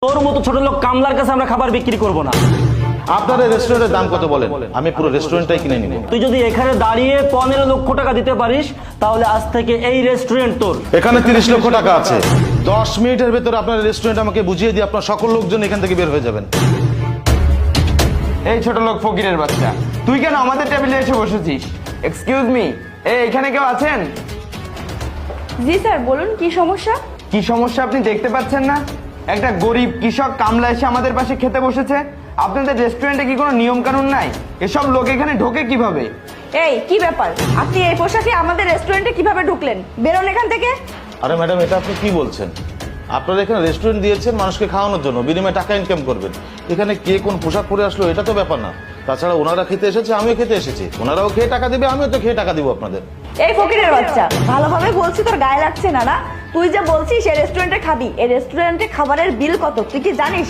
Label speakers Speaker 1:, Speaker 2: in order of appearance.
Speaker 1: তোর মতো ছোট লোক কামলার কাছে আমরা খাবার বিক্রি করব না।
Speaker 2: আপনার এই রেস্টুরেন্টের দাম কত বলেন, আমি পুরো রেস্টুরেন্টটাই কিনে নিব।
Speaker 1: তুই যদি এখানে দাঁড়িয়ে 15 লক্ষ টাকা দিতে পারিস তাহলে আজ থেকে এই রেস্টুরেন্ট তোর।
Speaker 2: এখানে 30 লক্ষ টাকা আছে। 10 মিনিটের ভেতরে আপনার রেস্টুরেন্ট আমাকে বুঝিয়ে দিয়ে আপনার সকল লোকজন এখান থেকে বের হয়ে যাবেন।
Speaker 3: এই ছোট লোক ফকিরের বাচ্চা, তুই কেন আমাদের টেবিলে এসে বসেছিস? এক্সকিউজ মি, এখানে কেউ আছেন?
Speaker 4: জি স্যার, বলুন কি সমস্যা?
Speaker 3: কি সমস্যা আপনি দেখতে পাচ্ছেন না? একটা গরিব কৃষক কামলা এসে আমাদের পাশে খেতে বসেছে। আপনাদের রেস্টুরেন্টে কি কোনো নিয়ম কানুন নাই? এসব লোক এখানে ঢোকে কিভাবে?
Speaker 4: এই কি ব্যাপার, আপনি এই পোশাকে আমাদের রেস্টুরেন্টে কিভাবে ঢুকলেন? বেরোন এখান থেকে।
Speaker 2: আরে ম্যাডাম, এটা আপনি কি বলছেন? আপনারা এখানে রেস্টুরেন্ট দিয়েছেন মানুষকে খাওয়ানোর জন্য, বিনিময়ে টাকা ইনকাম করবেন। এখানে কে কোন পোশাক পরে আসলো এটা তো ব্যাপার না। তাছাড়া ওনারা খেতে এসেছে, আমিও খেতে এসেছি, ওনারাও খেয়ে টাকা দিবে, আমিও তো খেয়ে টাকা দিব আপনাদের।
Speaker 4: এই ফকিরের বাচ্চা, ভালোভাবে বলছি, তোর গায়ে লাগছে না? না, তুই যে বলছিস এই রেস্টুরেন্টে খাবি, এই রেস্টুরেন্টে খাবারের বিল কত তুই কি জানিস?